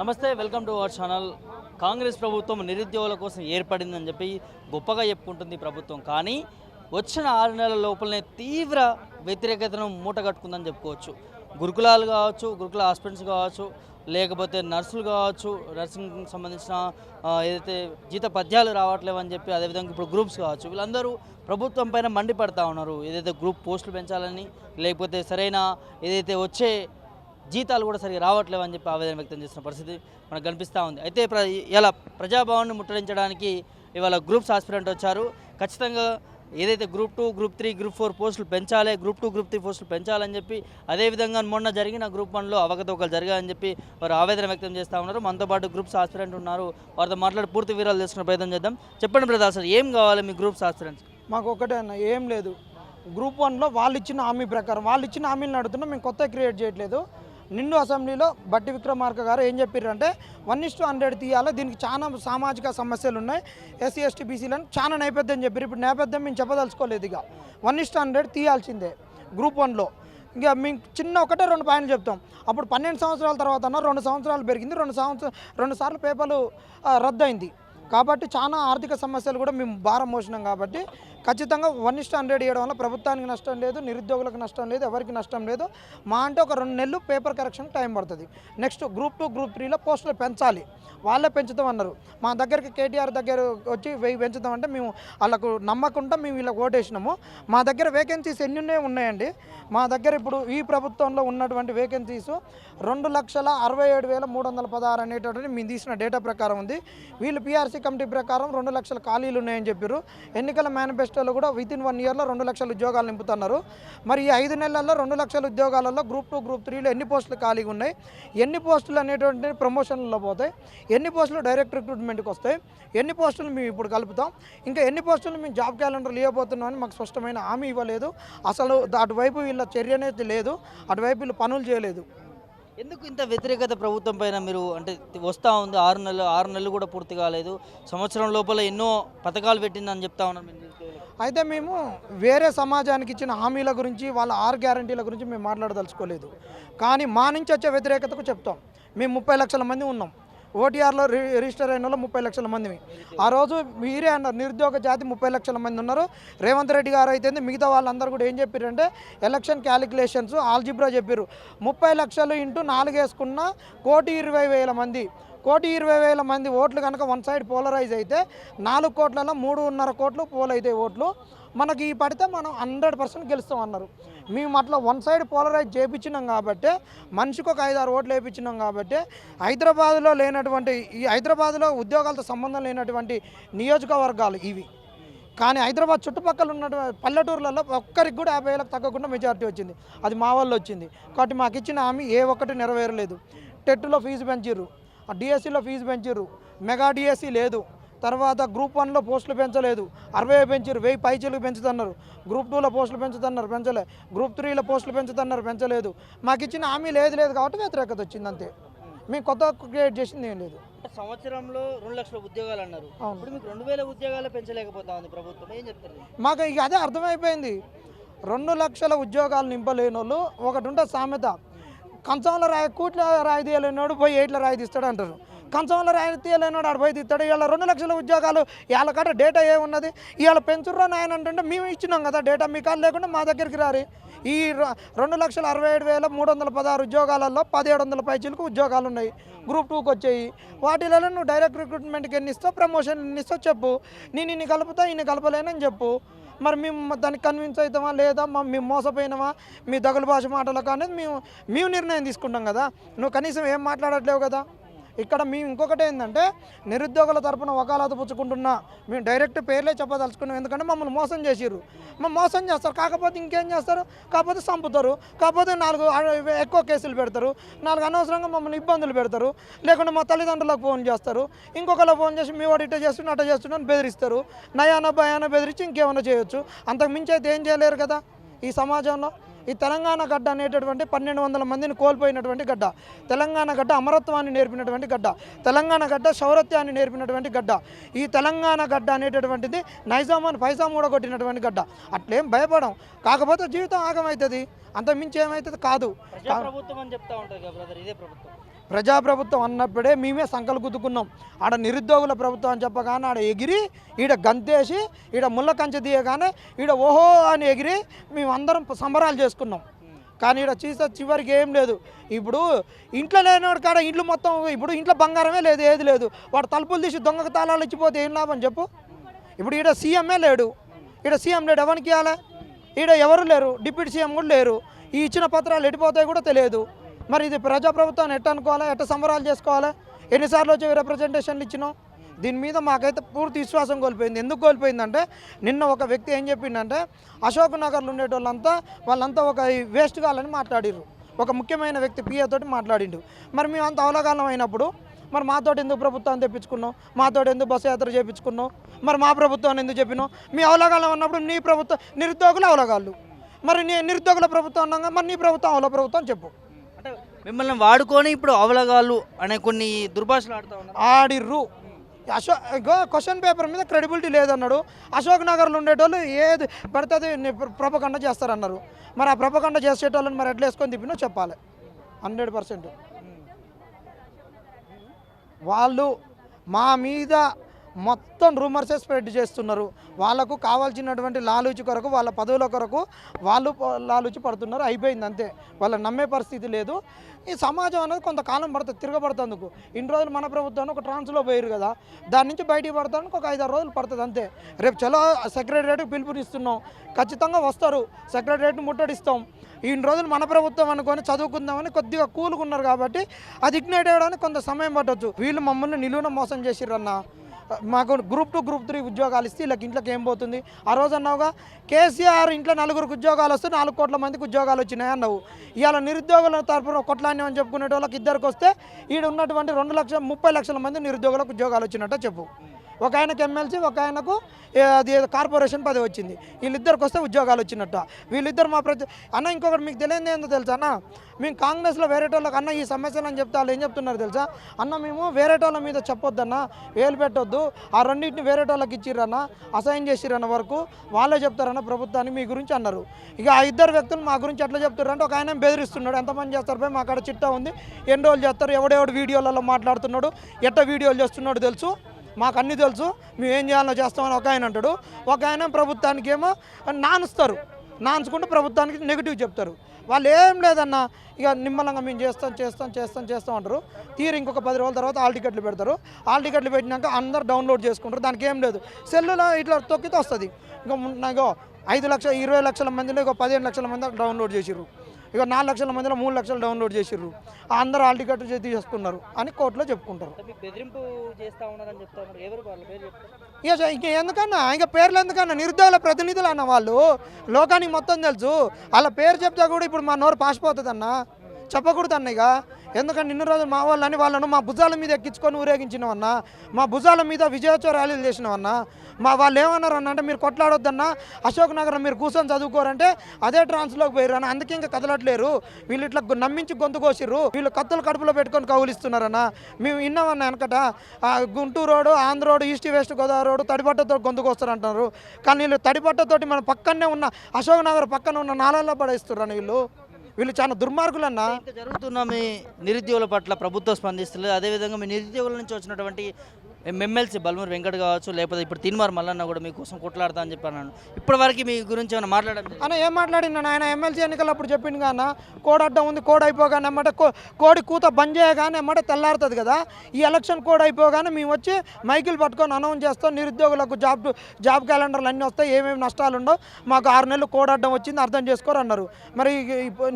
నమస్తే, welcome to our channel. Congress ప్రభుత్వం నిరుద్యోగుల కోసం ఏర్పడిందని చెప్పి గొప్పగా చెప్పుకుంటుంది ప్రభుత్వం. కానీ వచ్చిన 6 నెలల లోపలనే తీవ్ర వ్యతిరేకతను మూటగట్టుకుందని చెప్పుకోవచ్చు. గురుకులాలు కావచ్చు, గురుకుల హాస్పిటల్స్ కావచ్చు, లేకపోతే నర్సులు కావచ్చు, నర్సింగ్ సంబంధించిన ఏదైతే జీత పద్యాలు రావట్లేవని చెప్పి, అదేవిధంగా ఇప్పుడు గ్రూప్స్ కావచ్చు, వీళ్ళందరూ ప్రభుత్వం పైన మండిపడతా ఉన్నారు. ఏదైతే గ్రూప్ పోస్టులు పెంచాలని, లేకపోతే సరైన ఏదైతే వచ్చే జీతాలు కూడా సరిగా రావట్లేవు అని చెప్పి ఆవేదన వ్యక్తం చేసిన పరిస్థితి మనకు కనిపిస్తూ ఉంది. అయితే ఇలా ప్రజాభవన్ని ముట్టడించడానికి ఇవాళ గ్రూప్స్ ఆస్పిరెంట్ వచ్చారు. ఖచ్చితంగా ఏదైతే గ్రూప్ 2, గ్రూప్ 3, గ్రూప్ 4 పోస్టులు పెంచాలి, గ్రూప్ 2, గ్రూప్ 3 పోస్టులు పెంచాలని చెప్పి, అదేవిధంగా మొన్న జరిగిన గ్రూప్ 1లో అవకతవకలు జరిగాయని చెప్పి వారు ఆవేదన వ్యక్తం చేస్తూ ఉన్నారు. మనతో పాటు గ్రూప్స్ ఆస్పిరెంట్ ఉన్నారు. వారితో మాట్లాడి పూర్తి వివరాలు తెలుసుకునే ప్రయత్నం చేద్దాం. చెప్పండి బ్రదర్, అసలు ఏం కావాలి మీ గ్రూప్స్ ఆస్పిరెంట్స్? మాకు ఒకటే అన్న, ఏం లేదు. గ్రూప్ 1లో వాళ్ళు ఇచ్చిన హామీ ప్రకారం వాళ్ళు ఇచ్చిన హామీలను అడుగుతున్నాం. మేము కొత్త క్రియేట్ చేయట్లేదు. నిండు అసెంబ్లీలో బట్టి విక్రమార్క గారు ఏం చెప్పారంటే 1:100 తీయాలి. దీనికి చాలా సామాజిక సమస్యలు ఉన్నాయి, ఎస్సీ ఎస్టీ బీసీలను చాలా నేపథ్యం చెప్పారు. ఇప్పుడు నేపథ్యం మేము చెప్పదలుచుకోలేదు. ఇక 1:100 తీయాల్సిందే గ్రూప్ 1లో. ఇంకా మేము చిన్న ఒకటే 2 పాయింట్లు చెప్తాం. అప్పుడు 12 సంవత్సరాల తర్వాత అన్న 2 సంవత్సరాలు పెరిగింది, 2 సార్లు పేపర్లు రద్దయింది. కాబట్టి చాలా ఆర్థిక సమస్యలు కూడా మేము భారం మోసినాం. కాబట్టి ఖచ్చితంగా 1:100 ఇవ్వడం వల్ల ప్రభుత్వానికి నష్టం లేదు, నిరుద్యోగులకు నష్టం లేదు, ఎవరికి నష్టం లేదు. మా అంటే ఒక 2 నెలలు పేపర్ కరెక్షన్ టైం పడుతుంది. నెక్స్ట్ గ్రూప్ 2, గ్రూప్ 3లో పోస్టులు పెంచాలి. వాళ్ళే పెంచుతాం అన్నారు. మా దగ్గరికి కేటీఆర్ దగ్గర వచ్చి 1000 పెంచుతామంటే మేము వాళ్ళకు నమ్మకుండా మేము వీళ్ళకి ఓటేసినాము. మా దగ్గర వేకెన్సీస్ ఎన్ని ఉన్నాయండి. మా దగ్గర ఇప్పుడు ఈ ప్రభుత్వంలో ఉన్నటువంటి వేకెన్సీస్ 2,67,316 అనేటటువంటి మేము తీసిన డేటా ప్రకారం ఉంది. వీళ్ళు పీఆర్సీ కమిటీ ప్రకారం 2 లక్షల ఖాళీలు ఉన్నాయని చెప్పారు. ఎన్నికల మేనిఫెస్టోలో కూడా వితిన్ 1 ఇయర్లో 2 లక్షల ఉద్యోగాలు నింపుతున్నారు. మరి ఈ 5 నెలల్లో 2 లక్షల ఉద్యోగాలలో గ్రూప్ 2, గ్రూప్ 3లో ఎన్ని పోస్టులు ఖాళీగా ఉన్నాయి, ఎన్ని పోస్టులు అనేటువంటి ప్రమోషన్లలో పోతాయి, ఎన్ని పోస్టులు డైరెక్ట్ రిక్రూట్మెంట్కి వస్తాయి, ఎన్ని పోస్టులు మేము ఇప్పుడు కలుపుతాం, ఇంకా ఎన్ని పోస్టులు మేము జాబ్ క్యాలెండర్లు ఇవ్వబోతున్నాం అని మాకు స్పష్టమైన హామీ ఇవ్వలేదు. అసలు అటువైపు వీళ్ళ చర్య అనేది లేదు, అటువైపు వీళ్ళు పనులు చేయలేదు. ఎందుకు ఇంత వ్యతిరేకత ప్రభుత్వం పైన? మీరు అంటే వస్తూ ఉంది 6 నెలలు కూడా పూర్తి కాలేదు, సంవత్సరం లోపల ఎన్నో పథకాలు పెట్టిందని చెప్తా ఉన్నారు. అయితే మేము వేరే సమాజానికి ఇచ్చిన హామీల గురించి, వాళ్ళ 6 గ్యారంటీల గురించి మేము మాట్లాడదలుచుకోలేదు. కానీ మా నుంచి వచ్చే వ్యతిరేకతకు చెప్తాం. మేము 30 లక్షల మంది ఉన్నాం. ఓటీఆర్లో రిజిస్టర్ అయిన వాళ్ళు 30 లక్షల మంది. ఆ రోజు మీరే అన్నారు నిరుద్యోగ జాతి 30 లక్షల మంది ఉన్నారు. రేవంత్ రెడ్డి గారు అయితే మిగతా వాళ్ళందరూ కూడా ఏం చెప్పారంటే ఎలక్షన్ క్యాలిక్యులేషన్స్ ఆల్జిబ్రా చెప్పారు. 30 లక్షలు ఇంటూ 4 వేసుకున్న 1,20,000 మంది, 1,20,000 మంది ఓట్లు కనుక వన్ సైడ్ పోలరైజ్ అయితే 4 కోట్లలో 3.5 కోట్లు పోల్ అయితే ఓట్లు మనకి పడితే మనం 100% గెలుస్తాం అన్నారు. మేము అట్లా వన్ సైడ్ పోలరైజ్ చేయించినాం కాబట్టి, మనిషికి ఒక 5-6 ఓట్లు వేయించినాం కాబట్టి, హైదరాబాద్లో లేనటువంటి, ఈ హైదరాబాద్లో ఉద్యోగాలతో సంబంధం లేనటువంటి నియోజకవర్గాలు ఇవి. కానీ హైదరాబాద్ చుట్టుపక్కల ఉన్నటువంటి పల్లెటూర్లలో ఒక్కరికి కూడా 50,000 తగ్గకుండా మెజారిటీ వచ్చింది. అది మా వాళ్ళు వచ్చింది. కాబట్టి మాకు ఇచ్చిన హామీ ఏ ఒక్కటి నెరవేరలేదు. టెట్లో ఫీజు పెంచిర్రు, డిఎస్సిలో ఫీజు పెంచిర్రు, మెగా డిఎస్సి లేదు. తర్వాత గ్రూప్ 1లో పోస్టులు పెంచలేదు, 60 పెంచారు, 1000 పైచీలకు పెంచుతున్నారు. గ్రూప్ 2లో పోస్టులు పెంచుతున్నారు, పెంచలే. గ్రూప్ 3లో పోస్టులు పెంచుతున్నారు, పెంచలేదు. మాకు ఇచ్చిన హామీ లేదు కాబట్టి వ్యతిరేకత వచ్చింది అంతే. మేము కొత్త క్రియేట్ చేసింది ఏం లేదు. సంవత్సరంలో 2 లక్షల ఉద్యోగాలు అన్నారు. ఇప్పుడు మీకు 2,000 ఉద్యోగాలు పెంచలేకపోతా ఉంది ప్రభుత్వం, ఏం చెప్తారు? మాకు ఇక అదే అర్థమైపోయింది. 2 లక్షల ఉద్యోగాలు నింపలేని వాళ్ళు ఒకటి ఉంటుంది సామెత, కంచంలో కూట్ల రాయి తీయలేనోడు పోయి 8లో రాయి తీస్తాడు అంటారు. కంచంలో రాయి తీయలేనోడు ఆడ పోయి తీస్తాడు. ఇవాళ 2 లక్షల ఉద్యోగాలు ఇవాళ కాడ డేటా ఏమున్నది? ఇవాళ పెంచుర్రా నాయన అంటే మేము ఇచ్చినాం కదా డేటా, మీ కాదు లేకుండా మా దగ్గరికి రారి. ఈ 2,67,316 ఉద్యోగాలలో 1,700 పైచీలకు ఉద్యోగాలు ఉన్నాయి. గ్రూప్ 2కి వచ్చాయి. వాటిలలో నువ్వు డైరెక్ట్ రిక్రూట్మెంట్కి ఎన్ని ఇస్తావు, ప్రమోషన్ ఎన్ని ఇస్తావు చెప్పు. నేను ఇన్ని కలుపుతా, ఇన్ని కలపలేనని చెప్పు. మరి మేము దానికి కన్విన్స్ అవుతామా లేదా, మేము మోసపోయినామా మీ దగులు భాష మాటలకు అనేది మేము నిర్ణయం తీసుకుంటాం కదా. నువ్వు కనీసం ఏం మాట్లాడట్లేవు కదా. ఇక్కడ మేము ఇంకొకటి ఏంటంటే నిరుద్యోగుల తరపున వకాలత పుచ్చుకుంటున్నా, మేము డైరెక్ట్ పేర్లే చెప్పదలుచుకున్నాం. ఎందుకంటే మమ్మల్ని మోసం చేసిర్రు. మోసం చేస్తారు, కాకపోతే ఇంకేం చేస్తారు, కాకపోతే చంపుతారు, కాకపోతే 4 ఎక్కువ కేసులు పెడతారు, 4 అనవసరంగా మమ్మల్ని ఇబ్బందులు పెడతారు. లేకుంటే మా తల్లిదండ్రులకు ఫోన్ చేస్తారు, ఇంకొకరికి ఫోన్ చేసి మీ వాడు ఇట్ట చేస్తున్నా అట్ట చేస్తున్నా అని బెదిరిస్తారు. నయాన భయాన బెదిరించి ఇంకేమైనా చేయొచ్చు. అంతకు మించి అయితే ఏం చేయలేరు కదా ఈ సమాజంలో. ఈ తెలంగాణ గడ్డ అనేటటువంటి 1,200 మందిని కోల్పోయినటువంటి గడ్డ, తెలంగాణ గడ్డ అమరత్వాన్ని నేర్పినటువంటి గడ్డ, తెలంగాణ గడ్డ శౌరత్యాన్ని నేర్పినటువంటి గడ్డ. ఈ తెలంగాణ గడ్డ అనేటటువంటిది నైజామాన్ని పైసా మూడగొట్టినటువంటి గడ్డ. అట్లేం భయపడం, కాకపోతే జీవితం ఆగమవుతుంది, అంతకుమించి ఏమవుతుంది కాదు. ప్రభుత్వం అని చెప్తా ఉంటారు కదా బ్రదర్, ఇదే ప్రభుత్వం ప్రజాప్రభుత్వం అన్నప్పుడే మేమే సంకలు గుద్దుకున్నాం. ఆడ నిరుద్యోగుల ప్రభుత్వం అని చెప్పగానే ఆడ ఎగిరి ఈడ గంతేసి ఈడ ముళ్ళ కంచె తీయగానే ఈడ ఓహో అని ఎగిరి మేమందరం సంబరాలు చేసుకున్నాం. కానీ ఈడ చివరికి ఏం లేదు. ఇప్పుడు ఇంట్లో లేనివాడు కాడ ఇంట్లో మొత్తం ఇప్పుడు ఇంట్లో బంగారమే లేదు, ఏది లేదు. వాడు తలుపులు తీసి దొంగకు తాళాలు ఇచ్చిపోతే ఏం లాభం చెప్పు. ఇప్పుడు ఈడ సీఎంఏ లేడు, ఈడ సీఎం లేడు, ఎవరికి ఇవ్వాలి? ఈడ ఎవరు లేరు, డిప్యూటీ సీఎం కూడా లేరు. ఈ ఇచ్చిన పత్రాలు ఎడిపోతాయి కూడా తెలియదు. మరి ఇది ప్రజాప్రభుత్వాన్ని ఎట్ట అనుకోవాలి, ఎట్ట సంబరాలు చేసుకోవాలి? ఎన్నిసార్లు వచ్చి రిప్రజెంటేషన్లు ఇచ్చినాం? దీని మీద మాకైతే పూర్తి విశ్వాసం కోల్పోయింది. ఎందుకు కోల్పోయిందంటే నిన్న ఒక వ్యక్తి ఏం చెప్పిందంటే అశోక్ నగర్లో ఉండేటోళ్ళంతా వాళ్ళంతా ఒక వేస్ట్ కావాలని మాట్లాడిర్రు. ఒక ముఖ్యమైన వ్యక్తి పిఏతోటి మాట్లాడిండు. మరి మేము అంత అవలగాలం అయినప్పుడు మరి మాతోటి ఎందుకు ప్రభుత్వాన్ని తెప్పించుకున్నాం, మాతోటి ఎందుకు బస్సు యాత్ర చేయించుకున్నాం, మరి మా ప్రభుత్వాన్ని ఎందుకు చెప్పినాం? మీ అవలగాలం అన్నప్పుడు నీ ప్రభుత్వం నిరుద్యోగులు అవలగాళ్ళు, మరి నీ నిరుద్యోగుల ప్రభుత్వం అన్నాగా మరి నీ ప్రభుత్వం అవల ప్రభుత్వం చెప్పు. అంటే మిమ్మల్ని వాడుకొని ఇప్పుడు అవలగాళ్ళు అనే కొన్ని దుర్భాషలు ఆడిర్రు. క్వశ్చన్ పేపర్ మీద క్రెడిబిలిటీ లేదన్నాడు. అశోక్ నగర్లో ఉండేటోళ్ళు ఏది పడుతుంది ప్రపకండ చేస్తారన్నారు. మరి ఆ ప్రపకండ చేసేటోళ్ళని మరి ఎట్లా వేసుకొని తిప్పినో చెప్పాలి. 100% వాళ్ళు మా మీద మొత్తం రూమర్సే స్ప్రెడ్ చేస్తున్నారు. వాళ్ళకు కావాల్సినటువంటి లాలూచి కొరకు, వాళ్ళ పదవుల కొరకు వాళ్ళు లాలూచి పడుతున్నారు. అయిపోయింది అంతే. వాళ్ళని నమ్మే పరిస్థితి లేదు. ఈ సమాజం అనేది కొంతకాలం పడుతుంది, తిరగబడుతుందుకు. ఇన్ని రోజులు మన ప్రభుత్వాన్ని ఒక ట్రాన్స్లో పోయారు కదా, దాని నుంచి బయటికి పడతానికి ఒక 5-6 రోజులు పడుతుంది అంతే. రేపు చలో సెక్రటరియట్కి పిలుపునిస్తున్నాం, ఖచ్చితంగా వస్తారు, సెక్రటరియట్ని ముట్టడిస్తాం. ఇన్ని రోజులు మన ప్రభుత్వం అనుకొని చదువుకుందామని కొద్దిగా కూలుకున్నారు కాబట్టి అది ఇగ్నైట్ అయ్యడానికి కొంత సమయం పట్టవచ్చు. వీళ్ళు మమ్మల్ని నిలువున మోసం చేసిర్రన్న. మాకు గ్రూప్ 2, గ్రూప్ 3 ఉద్యోగాలు ఇస్తే వీళ్ళకి ఇంట్లోకి ఏం పోతుంది? ఆ రోజు అన్నావుగా కేసీఆర్ ఇంట్లో 4 ఉద్యోగాలు వస్తే 4 కోట్ల మందికి ఉద్యోగాలు వచ్చినాయి అన్నావు. ఇవాళ నిరుద్యోగుల తరపున కొట్లాన్ని అని చెప్పుకునే వాళ్ళకి 2కి వస్తే ఈడ ఉన్నటువంటి 30 లక్షల మంది నిరుద్యోగులకు ఉద్యోగాలు వచ్చినట్ట చెప్పు. ఒక ఆయనకు ఎమ్మెల్సీ, ఒక ఆయనకు అది కార్పొరేషన్ పదవి వచ్చింది. వీళ్ళిద్దరికి వస్తే ఉద్యోగాలు వచ్చినట్ట. వీళ్ళిద్దరు మా అన్న ఇంకొకటి మీకు తెలియదు ఏందో తెలుసా అన్న, మేము కాంగ్రెస్లో వేరేటోళ్ళకి అన్న ఈ సమస్యలు అని చెప్తే వాళ్ళు ఏం చెప్తున్నారు తెలుసా అన్న, మేము వేరేటోళ్ళ మీద చెప్పొద్దన్న, వేలు పెట్టొద్దు, ఆ రెండింటిని వేరేటోళ్ళకి ఇచ్చిర్రన్న, అసైన్ చేసిరన్న వరకు వాళ్ళే చెప్తారన్న ప్రభుత్వాన్ని మీ గురించి అన్నారు. ఇక ఆ 2 వ్యక్తులు మా గురించి ఎట్లా చెప్తారు అంటే, ఒక ఆయన బెదిరిస్తున్నాడు, ఎంతమంది చేస్తారు పోయి మా కాడ చిట్టా ఉంది, ఎన్ని రోజులు చేస్తారు, ఎవడెవడు వీడియోలలో మాట్లాడుతున్నాడు, ఎట్ట వీడియోలు చేస్తున్నాడు తెలుసు, మాకు అన్నీ తెలుసు, మేము ఏం చేయాలో చేస్తామని ఒక ఆయన అంటాడు. ఒక ఆయన ప్రభుత్వానికి ఏమో నాన్చుకుంటూ ప్రభుత్వానికి నెగిటివ్ చెప్తారు. వాళ్ళు ఏం లేదన్న, ఇక నిమ్మలంగా మేము చేస్తాం అంటారు. ఇంకొక 10 రోజుల తర్వాత హాల్ టికెట్లు పెడతారు. హాల్ టికెట్లు పెట్టినాక అందరు డౌన్లోడ్ చేసుకుంటారు. దానికి ఏం లేదు, సెల్లులో ఇట్లా తొక్కితే వస్తుంది. ఇక 20 లక్షల మందిలో ఇక 15 లక్షల మంది డౌన్లోడ్ చేసిర్రు. ఇక 4 లక్షల మందిలో 3 లక్షలు డౌన్లోడ్ చేసిర్రు. అందరూ హాల్ టికెట్ తీసుకున్నారు అని కోర్టులో చెప్పుకుంటారు. ఇక ఎందుకన్నా, ఇంకా పేర్లు ఎందుకన్నా, నిరుద్యోగుల ప్రతినిధులు అన్న వాళ్ళు లోకానికి మొత్తం తెలుసు. అలా పేరు చెప్తే కూడా ఇప్పుడు మా నోరు పాసిపోతుంది అన్న, చెప్పకూడదు అన్న. ఇక ఎందుకంటే ఇన్ని రోజులు మా వాళ్ళని వాళ్ళను మా భుజాల మీద ఎక్కించుకొని ఊరేగించినవన్నా, మా భుజాల మీద విజయోత్సవ ర్యాలీలు చేసినవన్నా. మా వాళ్ళు ఏమన్నారు అన్న అంటే, మీరు కొట్లాడొద్దన్నా, అశోక్ నగరం మీరు కూర్చొని చదువుకోరంటే అదే ట్రాన్స్లోకి పోయారన్న, అందుకే ఇంకా కదలట్లేరు, వీళ్ళు ఇట్లా నమ్మించి గొంతు కోసిర్రు, వీళ్ళు కత్తులు కడుపులో పెట్టుకొని కౌలిస్తున్నారన్న. మేము విన్నామన్నా వెనకట Guntur road, Andhra road, east west Godavari road తడిబట్టతో గొంతుకు వస్తారంటున్నారు. కానీ వీళ్ళు తడిబట్టతోటి మన పక్కనే ఉన్న అశోక్ నగర్ పక్కన ఉన్న నాళాల్లో పడేస్తున్నారు. వీళ్ళు చాలా దుర్మార్గులన్నా. జరుగుతున్న మీ నిరుద్యోగుల పట్ల ప్రభుత్వం స్పందిస్తుంది. అదేవిధంగా మీ నిరుద్యోగుల నుంచి వచ్చినటువంటి ఎమ్మెల్సీ బల్మూరి వెంకట్ కావచ్చు, లేకపోతే ఇప్పుడు తీన్మార్ మల్లన్న కూడా మీకోసం కొట్లాడతా అని చెప్పి అన్నాను. ఇప్పటివరకు మీ గురించి ఏమైనా మాట్లాడాలి అన్న? ఏం మాట్లాడినా ఆయన ఎమ్మెల్సీ ఎన్నికలు అప్పుడు చెప్పింది కాన, కోడ్ అడ్డం ఉంది, కోడ్ అయిపోగానే అన్నమాట కోడి కూత బంద్ చేయగానే అన్నమాట తెల్లారుతుంది కదా. ఈ ఎలక్షన్ కోడ్ అయిపోగానే మేము వచ్చి మైకిల్ పట్టుకొని అనౌన్స్ చేస్తాం, నిరుద్యోగులకు జాబ్ క్యాలెండర్లు అన్నీ వస్తాయి, ఏమేమి నష్టాలు ఉండవు, మాకు 6 నెలలు కోడ్ అడ్డం వచ్చింది, అర్థం చేసుకోరు అన్నారు. మరి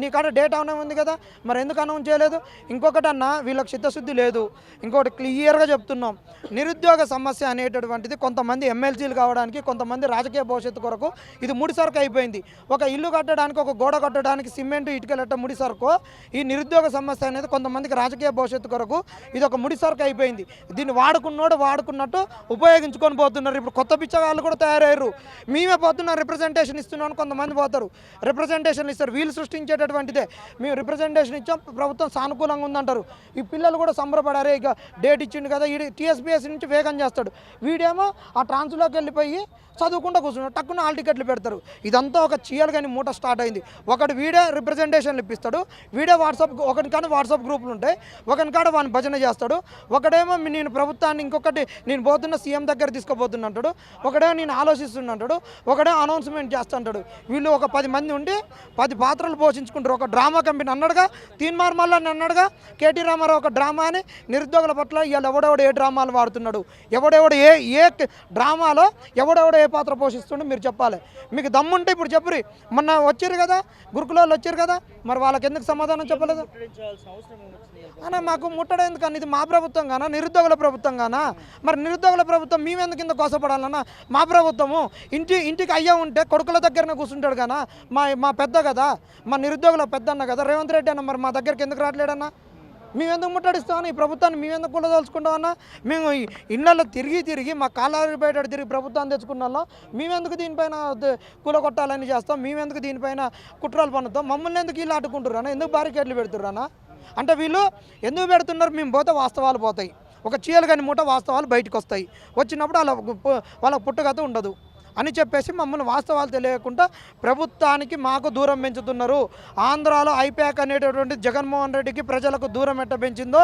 నీకాడ డేట్ అవునే ఉంది కదా, మరి ఎందుకు అనౌన్స్ చేయలేదు? ఇంకొకటి అన్న, వీళ్ళకి చిత్తశుద్ధి లేదు. ఇంకొకటి క్లియర్గా చెప్తున్నాం, నిరుద్యోగ సమస్య అనేటటువంటిది కొంతమంది ఎమ్మెల్సీలు కావడానికి, కొంతమంది రాజకీయ భవిష్యత్తు కొరకు ఇది ముడిసరుకు అయిపోయింది. ఒక ఇల్లు కట్టడానికి, ఒక గోడ కట్టడానికి సిమెంట్ ఇటుకలెట్ట ముడిసరుకు, ఈ నిరుద్యోగ సమస్య అనేది కొంతమందికి రాజకీయ భవిష్యత్తు కొరకు ఇది ఒక ముడిసరుకు అయిపోయింది. దీన్ని వాడుకున్నట్టు ఉపయోగించుకొని పోతున్నారు. ఇప్పుడు కొత్త పిచ్చగాళ్ళు కూడా తయారయ్యారు. మేమే పోతున్నాం రిప్రజెంటేషన్ ఇస్తున్నామని కొంతమంది పోతారు, రిప్రజెంటేషన్ ఇస్తారు. వీళ్ళు సృష్టించేటటువంటి అటువంటిదే. మేము రిప్రజెంటేషన్ ఇచ్చాం, ప్రభుత్వం సానుకూలంగా ఉందంటారు. ఈ పిల్లలు కూడా సంబరపడారే, ఇక డేట్ ఇచ్చిండు కదా, ఈ టీఎస్పీఎస్సీ నుంచి వేగం చేస్తాడు. వీడేమో ఆ ట్రాన్స్లోకి వెళ్ళిపోయి చదువుకుంటూ కూర్చున్నాడు, టక్కున హాల్ టికెట్లు పెడతారు. ఇదంతా ఒక చీయలు కానీ మూట స్టార్ట్ అయింది. ఒకటి వీడే రిప్రజెంటేషన్లు ఇప్పిస్తాడు, వీడే ఒకరికాడ వాట్సాప్ గ్రూపులు ఉంటాయి, ఒకరికాడ వాడిని భజన చేస్తాడు. ఒకడేమో నేను ప్రభుత్వాన్ని ఇంకొకటి నేను పోతున్న సీఎం దగ్గర తీసుకుపోతున్నా అంటాడు, ఒకడేమో నేను ఆలోచిస్తున్నా అంటాడు, ఒకడే అనౌన్స్మెంట్ చేస్తుంటాడు. వీళ్ళు ఒక 10 మంది ఉండి 10 పాత్రలు పోషించుకుంటారు. ఒక డ్రామా కంపెనీ అన్నాడుగా, తీన్మార్ మల్లాన్ని అన్నాడుగా, కేటీ రామారావు ఒక డ్రామా అని. నిరుద్యోగుల పట్ల ఇవాళ ఎవడెవడు ఏ డ్రామాలు వాడుతున్నాడు, ఎవడెవడు ఏ డ్రామాలో ఎవడెవడు ఏ పాత్ర పోషిస్తుండో మీరు చెప్పాలి. మీకు దమ్ముంటే ఇప్పుడు చెప్పురి. మొన్న వచ్చారు కదా, గురుకులాలు వచ్చారు కదా, మరి వాళ్ళకి ఎందుకు సమాధానం చెప్పలేదు అన్న? మాకు ముట్టడం ఎందుకన్నా? ఇది మా ప్రభుత్వం కానా, నిరుద్యోగుల ప్రభుత్వం కానా? మరి నిరుద్యోగుల ప్రభుత్వం మేమెందుకు కింద కోసపడాలన్నా? మా ప్రభుత్వము ఇంటికి అయ్యా ఉంటే కొడుకుల దగ్గరనే కూర్చుంటాడు కానా? మా పెద్ద కదా, మా నిరుద్యోగుల పెద్ద అన్న కదా రేవంత్ రెడ్డి అన్న, మరి మా దగ్గరికి ఎందుకు రావట్లేడన్నా? మేమెందుకు ముట్టడిస్తామన్నా ఈ ప్రభుత్వాన్ని? మేమెందుకు కూలదలుచుకుంటామన్నా? మేము ఇళ్ళల్లో తిరిగి మా కాలారి బయట తిరిగి ప్రభుత్వాన్ని తెచ్చుకున్న వాళ్ళం. మేమెందుకు దీనిపైన కూలగొట్టాలని చేస్తాం? మేమెందుకు దీనిపైన కుట్రలు పన్నుతాం? మమ్మల్ని ఎందుకు వీళ్ళు ఆడుకుంటున్నారా? ఎందుకు బారికేట్లు పెడుతుర్రానా? అంటే వీళ్ళు ఎందుకు పెడుతున్నారు? మేము పోతే వాస్తవాలు పోతాయి, ఒక చీయలు కానీ మూట వాస్తవాలు బయటకు వస్తాయి. వచ్చినప్పుడు వాళ్ళ పుట్టుకత ఉండదు అని చెప్పేసి మమ్మల్ని వాస్తవాలు తెలియకుండా ప్రభుత్వానికి మాకు దూరం పెంచుతున్నారు. ఆంధ్రాలో ఐప్యాక్ అనేటటువంటి జగన్మోహన్ రెడ్డికి ప్రజలకు దూరం ఎట్ట పెంచిందో,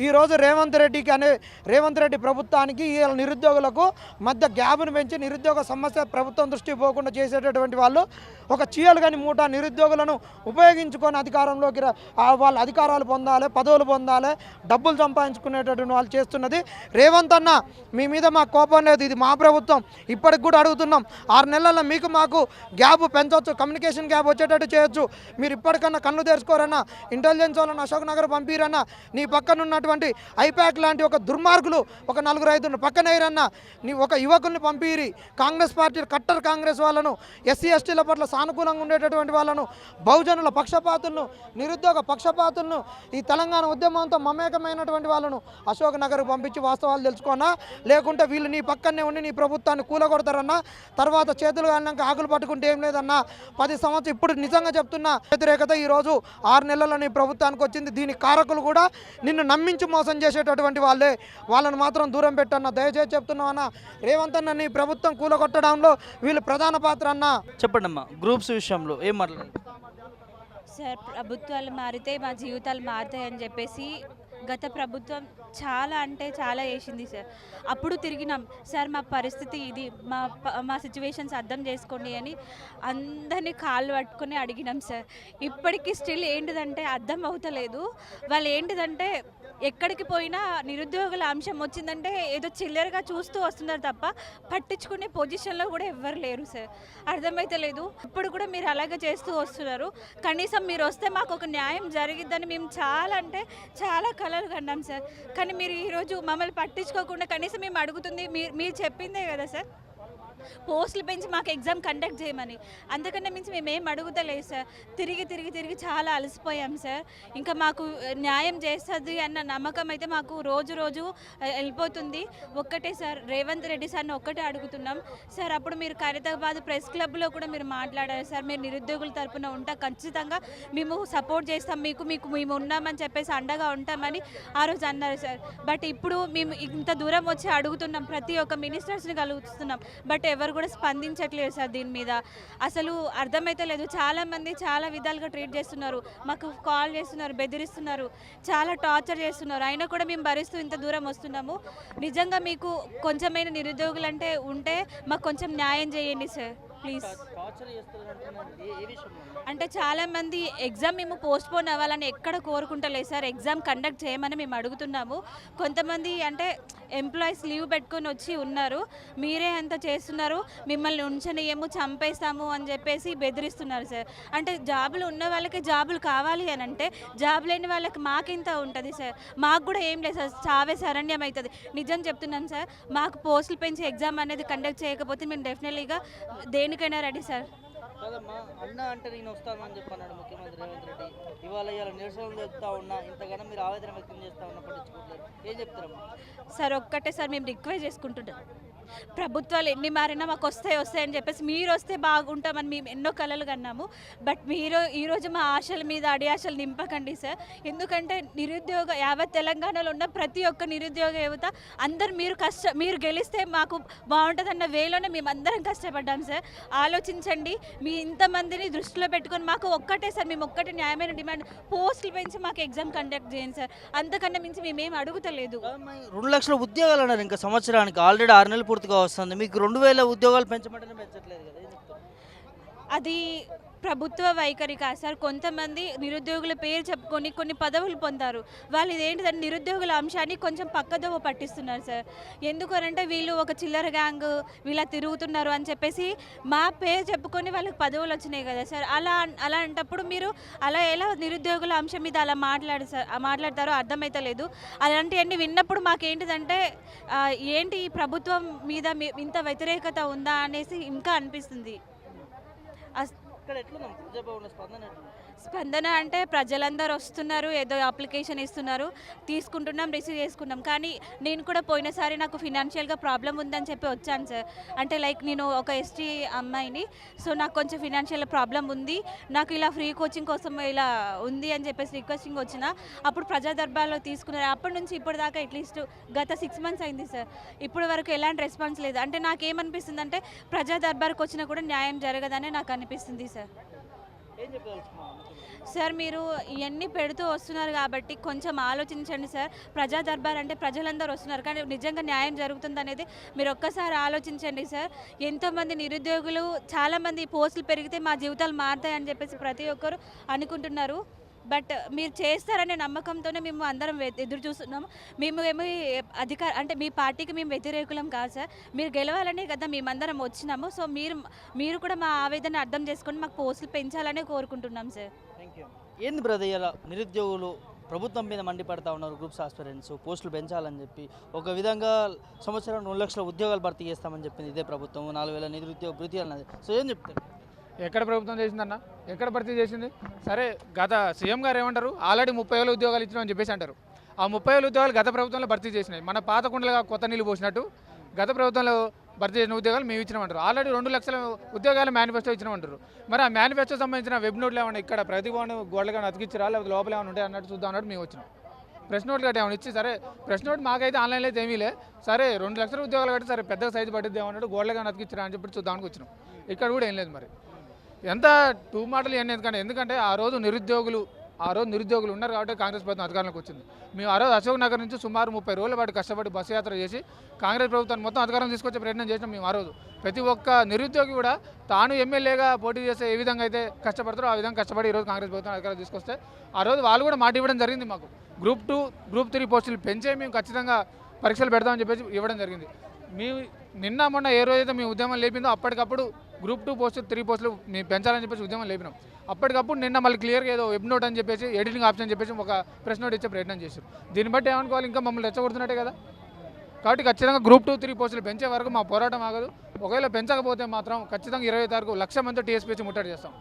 ఈరోజు రేవంత్ రెడ్డి ప్రభుత్వానికి ఈ నిరుద్యోగులకు మధ్య గ్యాప్ను పెంచి నిరుద్యోగ సమస్య ప్రభుత్వం దృష్టికి పోకుండా చేసేటటువంటి వాళ్ళు ఒక చీయలు కానీ మూట నిరుద్యోగులను ఉపయోగించుకొని అధికారంలోకి వాళ్ళ అధికారాలు పొందాలి, పదవులు పొందాలి, డబ్బులు సంపాదించుకునేటటువంటి వాళ్ళు చేస్తున్నది. రేవంత్ అన్న, మీ మీద మా కోపం లేదు, ఇది మా ప్రభుత్వం. ఇప్పటికి కూడా అడుగుతున్నాం, 6 నెలల్లో మీకు మాకు గ్యాప్ పెంచవచ్చు, కమ్యూనికేషన్ గ్యాప్ వచ్చేటట్టు చేయొచ్చు. మీరు ఇప్పటికన్నా కన్ను తెరుచుకోరన్నా, ఇంటెలిజెన్స్ వాళ్ళని అశోక్ నగర్ పంపిరన్నా, నీ పక్కన ఉన్నటువంటి ఐప్యాక్ లాంటి ఒక దుర్మార్గులు ఒక 4-5 పక్కన వేయరన్నా, నీ ఒక యువకుల్ని పంపిరి. కాంగ్రెస్ పార్టీ కట్టర్ కాంగ్రెస్ వాళ్ళను, ఎస్సీ ఎస్టీల పట్ల సానుకూలంగా ఉండేటటువంటి వాళ్ళను, బహుజనుల పక్షపాతులను, నిరుద్యోగ పక్షపాతులను, ఈ తెలంగాణ ఉద్యమంతో మమేకమైనటువంటి వాళ్ళను అశోక్ నగర్కి పంపించి వాస్తవాలు తెలుసుకోనా, లేకుంటే వీళ్ళు నీ పక్కనే ఉండి నీ ప్రభుత్వాన్ని కూలగొడతారన్నా. తర్వాత చేతులు కాలినాక ఆకులు పట్టుకుంటే ఏం లేదన్నా. 10 సంవత్సరం ఇప్పుడు నిజంగా చెప్తున్నా, వ్యతిరేకత ఈరోజు 6 నెలల్లో నీ ప్రభుత్వానికి వచ్చింది. దీని కారకులు కూడా నిన్ను నమ్మించి మోసం చేసేటటువంటి వాళ్ళే. వాళ్ళని మాత్రం దూరం పెట్టన్నా, దయచేసి చెప్తున్నావన్నా. రేవంత్ అన్న, నీ ప్రభుత్వం కూలగొట్టడంలో వీళ్ళు ప్రధాన పాత్ర అన్నా. చెప్పండి అమ్మా, గ్రూప్స్ విషయంలో ఏం మాట్లాడారు సార్? ప్రభుత్వాలు మారితే మా జీవితాలు మారుతాయి అని చెప్పేసి గత ప్రభుత్వం చాలా అంటే చాలా చేసింది సార్. అప్పుడు తిరిగినాం సార్, మా పరిస్థితి ఇది, మా సిచ్యువేషన్స్ అర్థం చేసుకోండి అని అందరినీ కాళ్ళు పట్టుకొని అడిగినాం సార్. ఇప్పటికీ స్టిల్ ఏంటిదంటే అర్థం అవుతలేదు. వాళ్ళు ఏంటిదంటే ఎక్కడికి పోయినా నిరుద్యోగుల అంశం వచ్చిందంటే ఏదో చిల్లరగా చూస్తూ వస్తున్నారు తప్ప పట్టించుకునే పొజిషన్లో కూడా ఎవ్వరు లేరు సార్. అర్థమైతే లేదు. ఇప్పుడు కూడా మీరు అలాగే చేస్తూ వస్తున్నారు. కనీసం మీరు వస్తే మాకు ఒక న్యాయం జరిగిద్దని మేము చాలా అంటే చాలా కలలు కన్నాం సార్. కానీ మీరు ఈరోజు మమ్మల్ని పట్టించుకోకుండా కనీసం మేము అడుగుతుంది మీరు చెప్పిందే కదా సార్, పోస్టులు పెంచి మాకు ఎగ్జామ్ కండక్ట్ చేయమని. అంతకన్నా మించి మేమేం అడుగుతలేదు సార్. తిరిగి చాలా అలసిపోయాం సార్. ఇంకా మాకు న్యాయం చేస్తుంది అన్న నమ్మకం అయితే మాకు రోజు వెళ్ళిపోతుంది. ఒక్కటే సార్, రేవంత్ రెడ్డి సార్ని ఒక్కటే అడుగుతున్నాం సార్. అప్పుడు మీరు ఖైరతాబాద్ ప్రెస్ క్లబ్లో కూడా మీరు మాట్లాడారు సార్, మీరు నిరుద్యోగుల తరపున ఉంటా, ఖచ్చితంగా మేము సపోర్ట్ చేస్తాం, మేము ఉన్నామని చెప్పేసి అండగా ఉంటామని ఆ రోజు అన్నారు సార్. బట్ ఇప్పుడు మేము ఇంత దూరం వచ్చి అడుగుతున్నాం, ప్రతి ఒక్క మినిస్టర్స్ని కలుగుతున్నాం, బట్ ఎవరు కూడా స్పందించట్లేదు సార్. దీని మీద అసలు అర్థమైతే లేదు. చాలామంది చాలా విధాలుగా ట్రీట్ చేస్తున్నారు, మాకు కాల్ చేస్తున్నారు, బెదిరిస్తున్నారు, చాలా టార్చర్ చేస్తున్నారు. అయినా కూడా మేము భరిస్తూ ఇంత దూరం వస్తున్నాము. నిజంగా మీకు కొంచెమైన నిరుద్యోగులు అంటే ఉంటే మాకు కొంచెం న్యాయం చేయండి సార్ ప్లీజ్. అంటే చాలామంది ఎగ్జామ్ మేము పోస్ట్పోన్ అవ్వాలని ఎక్కడ కోరుకుంటలేదు సార్. ఎగ్జామ్ కండక్ట్ చేయమని మేము అడుగుతున్నాము. కొంతమంది అంటే ఎంప్లాయీస్ లీవ్ పెట్టుకొని వచ్చి ఉన్నారు, మీరే అంత చేస్తున్నారు, మిమ్మల్ని ఉంచనియము, చంపేస్తాము అని చెప్పేసి బెదిరిస్తున్నారు సార్. అంటే జాబులు ఉన్న వాళ్ళకి జాబులు కావాలి అని అంటే జాబ్ లేని వాళ్ళకి మాకింత ఉంటుంది సార్. మాకు కూడా ఏం లేదు సార్, చావే శరణ్యం అవుతుంది. నిజం చెప్తున్నాను సార్. మాకు పోస్టులు పెంచి ఎగ్జామ్ అనేది కండక్ట్ చేయకపోతే మేము డెఫినెట్లీగా దేనికైనా రెడీ సార్. కదమ్మా, అన్న అంటే నేను వస్తానని చెప్పన్నాడు ముఖ్యమంత్రి రేవంత్ రెడ్డి. ఇవాళ నిరసనలు చెప్తా ఉన్నా, ఇంతగానో మీరు ఆవేదన వ్యక్తం చేస్తా ఉన్నా, పట్టించుకోవట్లేదు. ఏం చెప్తారమ్మా? సార్ ఒక్కటే సార్ మేము రిక్వెస్ట్ చేసుకుంటున్నాం, ప్రభుత్వాలు ఎన్ని మారినా మాకు వస్తాయని చెప్పేసి మీరు వస్తే బాగుంటామని మేము ఎన్నో కలలు కన్నాము. బట్ మీరు ఈరోజు మా ఆశల మీద అడియాశలు నింపకండి సార్. ఎందుకంటే నిరుద్యోగ యావత్ తెలంగాణలో ఉన్న ప్రతి ఒక్క నిరుద్యోగ యువత అందరు మీరు గెలిస్తే మాకు బాగుంటుందన్న వేలోనే మేమందరం కష్టపడ్డాం సార్. ఆలోచించండి. మీ ఇంతమందిని దృష్టిలో పెట్టుకొని మాకు ఒక్కటే సార్, మేము ఒక్కటే న్యాయమైన డిమాండ్, పోస్టులు పెంచి మాకు ఎగ్జామ్ కండక్ట్ చేయండి సార్. అంతకన్నా మించి మేమేం అడుగుతలేదు. 2 లక్షల ఉద్యోగాలు అన్నారు ఇంకా సంవత్సరానికి, ఆల్రెడీ 6 నెలలు పూర్తిగా వస్తుంది. మీకు 2000 ఉద్యోగాలు పెంచమంటేనే పెంచట్లేదు కదా, ఏం చెప్తారు? అది ప్రభుత్వ వైఖరి కాదు సార్. కొంతమంది నిరుద్యోగుల పేరు చెప్పుకొని కొన్ని పదవులు పొందారు. వాళ్ళు ఇదేంటిదంటే నిరుద్యోగుల అంశాన్ని కొంచెం పక్కదోవ పట్టిస్తున్నారు సార్. ఎందుకనంటే వీళ్ళు ఒక చిల్లర గ్యాంగ్ వీళ్ళ తిరుగుతున్నారు అని చెప్పేసి మా పేరు చెప్పుకొని వాళ్ళకి పదవులు వచ్చినాయి కదా సార్. అలా అంటప్పుడు మీరు అలా ఎలా నిరుద్యోగుల అంశం మీద అలా మాట్లాడతారో అర్థమైతలేదు. అలాంటివన్నీ విన్నప్పుడు మాకేంటిదంటే ఏంటి ఈ ప్రభుత్వం మీద ఇంత వ్యతిరేకత ఉందా అనేసి ఇంకా అనిపిస్తుంది. ఇక్కడ ఎట్లుంది ప్రజాభవన్లో స్పందన ఎట్లుంది? స్పందన అంటే ప్రజలందరూ వస్తున్నారు, ఏదో అప్లికేషన్ ఇస్తున్నారు, తీసుకుంటున్నాం, రిసీవ్ చేసుకున్నాం. కానీ నేను కూడా పోయినసారి నాకు ఫినాన్షియల్గా ప్రాబ్లం ఉందని చెప్పి వచ్చాను సార్. అంటే లైక్ నేను ఒక ఎస్టీ అమ్మాయిని, సో నాకు కొంచెం ఫినాన్షియల్ ప్రాబ్లం ఉంది, నాకు ఇలా ఫ్రీ కోచింగ్ కోసం ఇలా ఉంది అని చెప్పేసి రిక్వెస్టింగ్ వచ్చిన అప్పుడు ప్రజా దర్బార్లో తీసుకున్నారు. అప్పటి నుంచి ఇప్పటిదాకా అట్లీస్ట్ గత 6 months అయింది సార్. ఇప్పటి వరకు ఎలాంటి రెస్పాన్స్ లేదు. అంటే నాకేమనిపిస్తుంది అంటే ప్రజా దర్బార్కి వచ్చినా కూడా న్యాయం జరగదని నాకు అనిపిస్తుంది సార్. ఏం చెప్పదలుచుకున్నావు? సార్ మీరు ఇవన్నీ పెడుతూ వస్తున్నారు కాబట్టి కొంచెం ఆలోచించండి సార్. ప్రజా దర్బార్ అంటే ప్రజలందరూ వస్తున్నారు, కానీ నిజంగా న్యాయం జరుగుతుంది అనేది మీరు ఒక్కసారి ఆలోచించండి సార్. ఎంతోమంది నిరుద్యోగులు, చాలామంది పోస్టులు పెరిగితే మా జీవితాలు మారుతాయని చెప్పేసి ప్రతి ఒక్కరు అనుకుంటున్నారు. బట్ మీరు చేస్తారనే నమ్మకంతోనే మేము అందరం ఎదురు చూస్తున్నాము. మేము ఏమి అంటే మీ పార్టీకి మేము వ్యతిరేకులం కాదు సార్. మీరు గెలవాలనే కదా మేమందరం వచ్చినాము. సో మీరు కూడా మా ఆవేదన అర్థం చేసుకొని మాకు పోస్టులు పెంచాలనే కోరుకుంటున్నాం సార్. Thank you. ఏంది బ్రదర్, ఇలా నిరుద్యోగులు ప్రభుత్వం మీద మండిపడతా ఉన్నారు, గ్రూప్స్ ఆస్పిరెంట్స్ పోస్టులు పెంచాలని చెప్పి. ఒక విధంగా సంవత్సరం 2 లక్షల ఉద్యోగాలు భర్తీ చేస్తామని చెప్పింది ఇదే ప్రభుత్వం, 4000 నిరుద్యోగ భృతి అన్నది. సో ఏం చెప్తారు? ఎక్కడ ప్రభుత్వం చేసిందన్న, ఎక్కడ భర్తీ చేసింది? సరే, గత సీఎం గారు ఏమంటారు, ఆల్రెడీ 30,000 ఉద్యోగాలు ఇచ్చినామని చెప్పేసి అంటారు. ఆ 30,000 ఉద్యోగాలు గత ప్రభుత్వంలో భర్తీ చేసినాయి. మన పాత కుండలుగా కొత్త నీళ్ళు పోసినట్టు గత ప్రభుత్వంలో భర్తీ చేసిన ఉద్యోగాలు మేము ఇచ్చినామంటారు. ఆల్రెడీ 2 లక్షల ఉద్యోగాలు మేనిఫెస్టో ఇచ్చినామంటారు. మరి ఆ మేనిఫెస్టో సంబంధించిన వెబ్ నోట్లు ఏమన్నా ఇక్కడ ప్రతి గోడలుగా అతికిచ్చిరా, లేకపోతే లోపల ఏమైనా ఉంటాయి అన్నట్టు చూద్దాం అన్నట్టు మేము వచ్చినాం. ప్రెస్ నోట్లు కట్టి ఏమైనా ఇచ్చి, సరే ప్రెస్ నోట్ మాకైతే ఆన్లైన్లో అయితే ఏమీ లే, సరే 2 లక్షల ఉద్యోగాలు కట్టి సరే పెద్దగా సైజు పట్టిద్ది ఏమన్నట్టు గోడలుగా అతికిచ్చిరా అని చెప్పి చూద్దామని వచ్చినాం. ఇక్కడ కూడా ఏం లేదు. మరి ఎంత టూ మాటలు ఇవన్నీ ఎందుకంటే ఆ రోజు నిరుద్యోగులు ఉన్నారు కాబట్టి కాంగ్రెస్ ప్రభుత్వం అధికారంలోకి వచ్చింది. మేము ఆ రోజు అశోక్ నగర్ నుంచి సుమారు 30 రోజుల పాటు కష్టపడి బస్సు యాత్ర చేసి కాంగ్రెస్ ప్రభుత్వాన్ని మొత్తం అధికారం తీసుకొచ్చే ప్రయత్నం చేసినాం. మేము ఆ రోజు ప్రతి ఒక్క నిరుద్యోగి కూడా తాను ఎమ్మెల్యేగా పోటీ చేస్తే ఏ విధంగా అయితే కష్టపడతారో ఆ విధంగా కష్టపడి ఈరోజు కాంగ్రెస్ ప్రభుత్వం అధికారం తీసుకొస్తే ఆ రోజు వాళ్ళు కూడా మాట ఇవ్వడం జరిగింది. మాకు గ్రూప్ 2, గ్రూప్ 3 పోస్టులు పెంచే మేము ఖచ్చితంగా పరీక్షలు పెడతామని చెప్పేసి ఇవ్వడం జరిగింది. మేము నిన్న మొన్న ఏ రోజైతే మేము ఉద్యమం లేపిందో అప్పటికప్పుడు గ్రూప్ 2 పోస్టులు 3 పోస్టులు మేము పెంచాలని చెప్పేసి ఉద్యమం లేపినాం. అప్పటికప్పుడు నిన్న మళ్ళీ క్లియర్గా ఏదో వెబ్ నోట్ అని చెప్పేసి ఎడిటింగ్ ఆప్షన్ చెప్పేసి ఒక ప్రెస్ నోట్ ఇచ్చే ప్రయత్నం చేశారు. దీన్ని బట్టి ఏమనుకోవాలి, ఇంకా మమ్మల్ని రెచ్చగొడుతున్నట్టే కదా. కాబట్టి ఖచ్చితంగా గ్రూప్ 2, 3 పోస్టులు పెంచే వరకు మా పోరాటం ఆగదు. ఒకవేళ పెంచకపోతే మాత్రం ఖచ్చితంగా 20 తారీఖు 1,00,000 మంది టీఎస్పీసీ ముట్టడి చేస్తాం.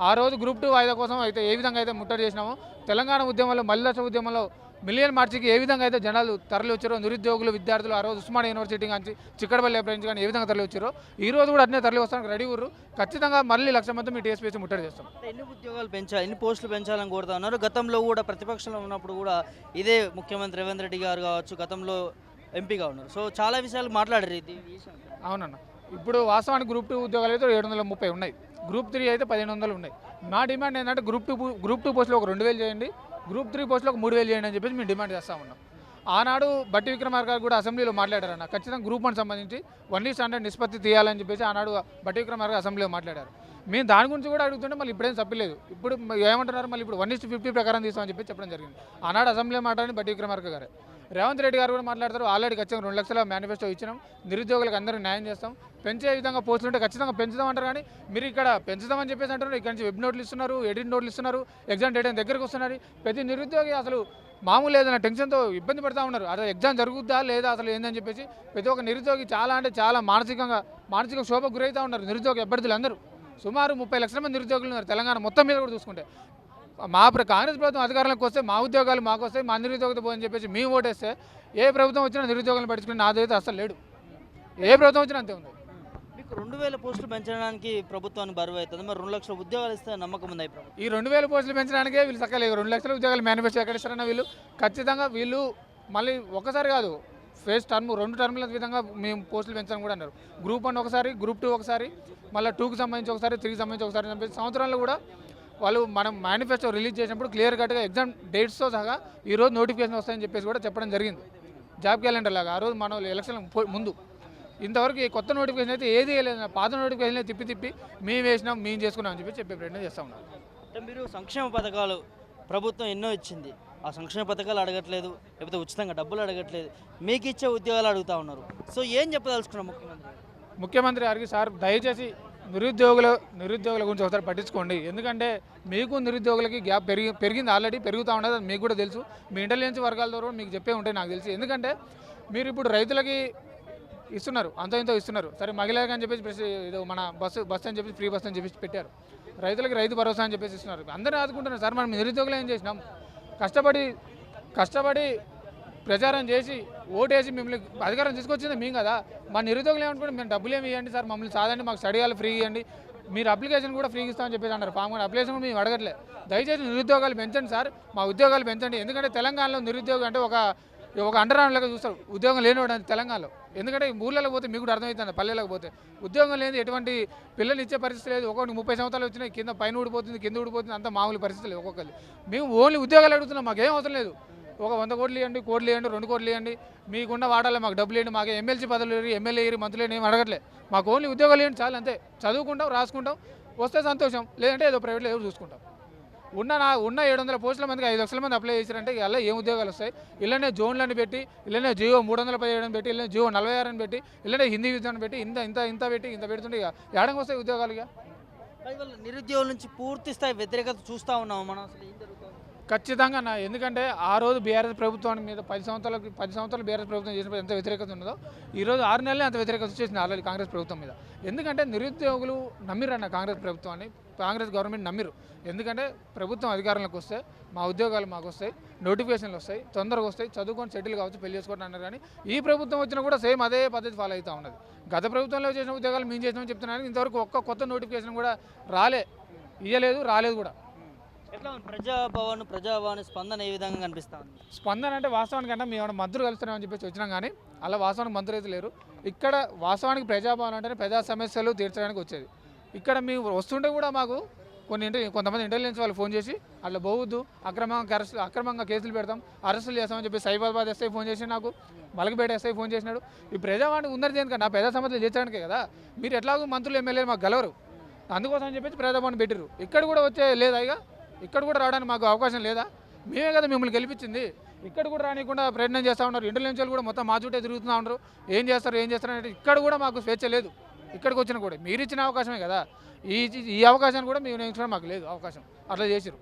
ఆ రోజు గ్రూప్ 2 వాయిదా కోసం అయితే ఏ విధంగా అయితే ముట్టడి చేసినామో, తెలంగాణ ఉద్యమంలో మల్లెదశ ఉద్యమంలో మిలియన్ మార్చికి ఏ విధంగా అయితే జనాలు తరలి వచ్చారో, నిరుద్యోగులు విద్యార్థులు ఆ రోజు ఉస్మానియా యూనివర్సిటీ కానీ చిక్కడపల్లి నుంచి కానీ ఏ విధంగా తరలి వచ్చారో ఈ రోజు కూడా అట్నే తరలి వస్తానికి రెడీ ఊరు. ఖచ్చితంగా మళ్ళీ 1,00,000 మంది మీ టీఎస్పీసీ ముట్టడి చేస్తాం. ఎన్ని ఉద్యోగాలు పెంచాలి, ఎన్ని పోస్టులు పెంచాలని కోరుతా ఉన్నారు. గతంలో కూడా ప్రతిపక్షంలో ఉన్నప్పుడు కూడా ఇదే ముఖ్యమంత్రి రేవంత్ రెడ్డి గారు కావచ్చు, గతంలో ఎంపీగా ఉన్నారు. సో చాలా విషయాలు మాట్లాడారు ఇది. అవునన్న, ఇప్పుడు వాస్తవానికి గ్రూప్ 2 ఉద్యోగాలు అయితే 730 ఉన్నాయి, గ్రూప్ 3 అయితే 1,500 ఉన్నాయి. మా డిమాండ్ ఏంటంటే గ్రూప్ 2 పోస్టులు ఒక 2,000 చేయండి, గ్రూప్ 3 పోస్టులు ఒక 3,000 చేయండి అని చెప్పేసి మేము డిమాండ్ చేస్తూ ఉన్నాం. ఆనాడు బట్టి విక్రమార్క గారు కూడా అసెంబ్లీలో మాట్లాడారన్న, ఖచ్చితంగా గ్రూప్ 1 సంబంధించి 1:100 నిష్పత్తి తీయాలని చెప్పేసి ఆనాడు బట్టి విక్రమార్క అసెంబ్లీలో మాట్లాడారు. మేము దాని గురించి కూడా అడుగుతుంటే మళ్ళీ ఇప్పుడేం తప్పలేదు. ఇప్పుడు ఏమంటున్నారు, మళ్ళీ ఇప్పుడు 1:50 ప్రకారం తీస్తామని చెప్పి చెప్పడం జరిగింది. ఆనాడు అసెంబ్లీలో మాట్లాడి బట్టి విక్రమార్క గారు. రేవంత్ రెడ్డి గారు కూడా మాట్లాడతారు, ఆల్రెడీ ఖచ్చితంగా 2 లక్షల మేనిఫెస్టో ఇచ్చినాం, నిరుద్యోగులకు అందరికీ న్యాయం చేస్తాం, పెంచే విధంగా పోస్టులు ఉంటే ఖచ్చితంగా పెంచుదాం అంటారు. కానీ మీరు ఇక్కడ పెంచుదామని చెప్పేసి అంటారు, ఇక్కడ నుంచి వెబ్ నోట్లు ఇస్తున్నారు, ఎడిట్ నోట్లు ఇస్తున్నారు, ఎగ్జామ్ డేట్ దగ్గరకు వస్తున్నారు. ప్రతి నిరుద్యోగి అసలు మామూలు ఏదైనా టెన్షన్తో ఇబ్బంది పడుతూ ఉన్నారు. అసలు ఎగ్జామ్ జరుగుద్దా లేదా అసలు ఏందని చెప్పేసి ప్రతి ఒక్క నిరుద్యోగి చాలా అంటే చాలా మానసిక శోభకు గురవుతూ ఉన్నారు. నిరుద్యోగ అభ్యర్థులు అందరూ సుమారు 30 లక్షల మంది నిరుద్యోగులు ఉన్నారు తెలంగాణ మొత్తం మీద కూడా చూసుకుంటే. కాంగ్రెస్ ప్రభుత్వం అధికారంలోకి వస్తే మా ఉద్యోగాలు మాకు వస్తాయి, మా నిరుద్యోగత పోదని చెప్పేసి మేము ఓటేస్తే ఏ ప్రభుత్వం వచ్చినా నిరుద్యోగాలను పట్టించుకుని నాదైతే అసలు లేడు. ఏ ప్రభుత్వం వచ్చినా అంతే ఉంది. మీకు 2000 పోస్టులు పెంచడానికి ప్రభుత్వానికి బరువు అవుతుంది, మరి 2 లక్షల ఉద్యోగాలు ఇస్తే నమ్మకం ఉంది ప్రభుత్వం. ఈ 2000 పోస్టులు పెంచడానికే వీళ్ళు చక్కలేదు. 2 లక్షల ఉద్యోగాలు మేనిఫెస్టో ఎక్కడ ఇస్తారన్న వీళ్ళు ఖచ్చితంగా వీళ్ళు మళ్ళీ ఒకసారి కాదు, ఫస్ట్ టర్మ్ 2 టర్ముల విధంగా మేము పోస్టులు పెంచాలని కూడా అన్నారు. గ్రూప్ 1 ఒకసారి, గ్రూప్ 2 ఒకసారి, మళ్ళీ 2కి సంబంధించి ఒకసారి, 3కి సంబంధించి ఒకసారి అని చెప్పేసి సంవత్సరాల్లో కూడా వాళ్ళు మనం మేనిఫెస్టో రిలీజ్ చేసినప్పుడు క్లియర్ కట్గా ఎగ్జామ్ డేట్స్తో సహా ఈరోజు నోటిఫికేషన్ వస్తాయని చెప్పేసి కూడా చెప్పడం జరిగింది. జాబ్ క్యాలెండర్ లాగా ఆ రోజు మనం ఎలక్షన్ ముందు. ఇంతవరకు ఈ కొత్త నోటిఫికేషన్ అయితే ఏది లేదు, పాత నోటిఫికేషన్ తిప్పి మేము వేసినాం, మేము చేసుకున్నాం అని చెప్పి ప్రయత్నం చేస్తూ ఉన్నారు. అంటే మీరు సంక్షేమ పథకాలు ప్రభుత్వం ఎన్నో ఇచ్చింది, ఆ సంక్షేమ పథకాలు అడగట్లేదు, లేకపోతే ఉచితంగా డబ్బులు అడగట్లేదు, మీకు ఇచ్చే ఉద్యోగాలు అడుగుతూ ఉన్నారు. సో ఏం చెప్పదలుచుకున్నాం ముఖ్యమంత్రి గారికి సార్ దయచేసి నిరుద్యోగుల గురించి ఒకసారి పట్టించుకోండి. ఎందుకంటే మీకు నిరుద్యోగులకి గ్యాప్ పెరిగింది, ఆల్రెడీ పెరుగుతూ ఉండదు, అది మీకు కూడా తెలుసు. మీ ఇంటెలిజెన్స్ వర్గాల ద్వారా మీకు చెప్పే ఉంటాయి నాకు తెలిసి. ఎందుకంటే మీరు ఇప్పుడు రైతులకి ఇస్తున్నారు, అంత ఇంత ఇస్తున్నారు. సరే మహిళలకు అని చెప్పేసి ఇది మన బస్సు అని చెప్పేసి ఫ్రీ బస్ అని చెప్పేసి పెట్టారు. రైతులకి రైతు భరోసా అని చెప్పేసి ఇస్తున్నారు. అందరూ ఆదుకుంటున్నారు. సార్ మనం నిరుద్యోగులు ఏం చేసినాం? కష్టపడి ప్రచారం చేసి ఓటేసి మిమ్మల్ని అధికారం తీసుకొచ్చింది మేము కదా. మా నిరుద్యోగులు ఏమనుకుంటే మేము డబ్బులు ఏమి ఇవ్వండి సార్, మమ్మల్ని సాధండి, మాకు స్టడీ హాల్ ఫ్రీ ఇవ్వండి, మీరు అప్లికేషన్ కూడా ఫ్రీగా ఇస్తామని చెప్పేసి అన్నారు. ఫామ్ కూడా అప్లికేషన్ కూడా మేము అడగట్లేదు. దయచేసి నిరుద్యోగాలు పెంచండి సార్, మా ఉద్యోగాలు పెంచండి. ఎందుకంటే తెలంగాణలో నిరుద్యోగం అంటే ఒక అండర్గ్రౌండ్ లాగా చూస్తారు, ఉద్యోగం లేనివాడు అని తెలంగాణలో. ఎందుకంటే ఊళ్ళలోకి పోతే మీకు కూడా అర్థమవుతుంది, పల్లెలకు పోతే ఉద్యోగం లేని ఎటువంటి పిల్లలు ఇచ్చే పరిస్థితి లేదు. ఒక్కొక్కటి 30 సంవత్సరాలు వచ్చినాయి, కింద పైన ఊడిపోతుంది, కింద ఊడిపోతుంది, అంత మామూలు పరిస్థితి లేదు ఒక్కొక్కరు. మేము ఓన్లీ ఉద్యోగాలు అడుగుతున్నాం, మాకేం అవసరం లేదు. ఒక 100 కోట్లు ఇవ్వండి, 2 కోట్లు ఇవ్వండి, మీకున్న వాడాలి, మాకు డబ్బులు ఇవ్వండి, మాకు ఎమ్మెల్సీ పదవులు ఇవ్వండి, ఎమ్మెల్యే ఇవ్వండి, మంత్రులు ఏం అడగట్లేదు. మాకు ఓన్లీ ఉద్యోగాలు ఇవ్వండి చాలు, అంతే. చదువుకుంటాం, రాసుకుంటాం, వస్తే సంతోషం, లేదంటే ఏదో ప్రైవేట్లో ఏదో చూసుకుంటాం. ఉన్న 700 పోస్టుల మందికి 5 లక్షల మంది అప్లై చేశారంటే ఇలా ఏం ఉద్యోగాలు వస్తాయి? ఇలానే జోన్లను పెట్టి, ఇలానే జియో 317 అని పెట్టి, ఇలానే జియో 46 అని పెట్టి, ఇలానే హిందీ విధానం పెట్టి ఇంత పెడుతుంటే ఇక ఏడంగా వస్తాయి ఉద్యోగాలు? ఇక నిరుద్యోగుల నుంచి పూర్తి స్థాయి వ్యతిరేకత చూస్తూ ఉన్నాం మనం. అసలు ఏం జరుగుతుంది? ఖచ్చితంగా ఎందుకంటే ఆ రోజు బీఆర్ఎస్ ప్రభుత్వాన్ని మీద 10 సంవత్సరాలు బీఆర్ఎస్ ప్రభుత్వం చేసినప్పుడు ఎంత వ్యతిరేకత ఉన్నదో ఈరోజు 6 నెలలే అంత వ్యతిరేకత వచ్చేసింది ఆల్రెడీ కాంగ్రెస్ ప్రభుత్వం మీద. ఎందుకంటే నిరుద్యోగులు నమ్మిరన్న కాంగ్రెస్ ప్రభుత్వాన్ని, కాంగ్రెస్ గవర్నమెంట్ నమ్మిరు. ఎందుకంటే ప్రభుత్వం అధికారంలోకి వస్తే మా ఉద్యోగాలు మాకు వస్తాయి, నోటిఫికేషన్లు వస్తాయి, తొందరగా వస్తాయి, చదువుకొని సెటిల్ కావచ్చు, పెళ్లి చేసుకోవడం అన్నారు. కానీ ఈ ప్రభుత్వం వచ్చినా కూడా సేమ్ అదే పద్ధతి ఫాలో అవుతూ ఉన్నది. గత ప్రభుత్వంలో చేసిన ఉద్యోగాలు మేము చేసినామని చెప్తున్నాను. ఇంతవరకు ఒక్క కొత్త నోటిఫికేషన్ కూడా రాలేదు కూడా. ఎట్లా ప్రజాభవన్ స్పందన ఏ విధంగా కనిపిస్తా ఉంది? స్పందన అంటే వాస్తవానికి అంటే మేము మంత్రులు కలుస్తున్నామని చెప్పేసి వచ్చినాం, కానీ అలా వాస్తవానికి మంత్రులు అయితే లేరు. ఇక్కడ వాస్తవానికి ప్రజాభవన్ అంటేనే ప్రజా సమస్యలు తీర్చడానికి వచ్చేది. ఇక్కడ మేము వస్తుంటే కూడా మాకు కొంతమంది ఇంటెలిజెన్స్ వాళ్ళు ఫోన్ చేసి అట్లా పోవద్దు, అక్రమంగా కేసులు పెడతాం, అరెస్టులు చేస్తామని చెప్పి సైబరాబాద్ ఎస్ఐ ఫోన్ చేసి, నాకు మలకపేట ఎస్ఐ ఫోన్ చేసినాడు. ఈ ప్రజావాణి ఉన్నది దేనికన్నా? నా ప్రజా సమస్యలు తీర్చడానికే కదా. మీరు ఎట్లాగో మంత్రులు ఎమ్మెల్యేలు మాకు గెలవరు, అందుకోసం అని చెప్పేసి ప్రజాభవన్ పెట్టిరు. ఇక్కడ కూడా వచ్చే లేదా? ఇక ఇక్కడ కూడా రావడానికి మాకు అవకాశం లేదా? మేమే కదా మిమ్మల్ని గెలిపించింది. ఇక్కడ కూడా రానికుండా ప్రయత్నం చేస్తూ ఉన్నారు. ఇంటెలిజెన్స్ వాళ్ళు కూడా మొత్తం మా చుట్టే తిరుగుతూ ఉన్నారు. ఏం చేస్తారు అంటే ఇక్కడ కూడా మాకు స్వేచ్ఛ లేదు. ఇక్కడికి వచ్చినా కూడా మీరు ఇచ్చిన అవకాశమే కదా, ఈ అవకాశాన్ని కూడా మేము నేర్చుకోవడం మాకు లేదు అవకాశం. అట్లా చేసిరు.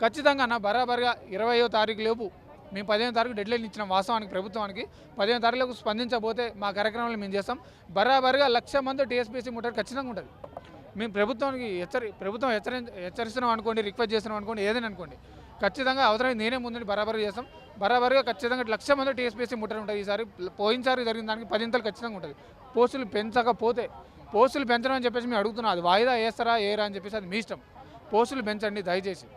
ఖచ్చితంగా బరాబర్గా 20వ తారీఖు లోపు మేము 15వ తారీఖు డెడ్లైన్ ఇచ్చినాం వాస్తవానికి ప్రభుత్వానికి. 15వ తారీఖులకు స్పందించబోతే మా కార్యక్రమాలు మేము చేస్తాం. బరాబర్గా 1,00,000 మంది టీఎస్పీసీ ముట్టడి ఖచ్చితంగా ఉంటుంది. మేము ప్రభుత్వానికి హెచ్చరిస్తున్నాం అనుకోండి, రిక్వెస్ట్ చేస్తున్నాం అనుకోండి, ఏదైనా అనుకోండి, ఖచ్చితంగా అవసరం నేనే ముందు బరాబర్ చేస్తాం. బరాబర్గా ఖచ్చితంగా 1,00,000 మంది టీఎస్పీసీ ముట్టడి ఉంటుంది. పోయినసారి జరిగిన దానికి 10 ఇంతలు ఖచ్చితంగా ఉంటుంది. పోస్టులు పెంచడం అని చెప్పేసి మేము అడుగుతున్నాం. అది వాయిదా వేస్తారా ఏరా అని చెప్పేసి అది మీ ఇష్టం. పోస్టులు పెంచండి దయచేసి.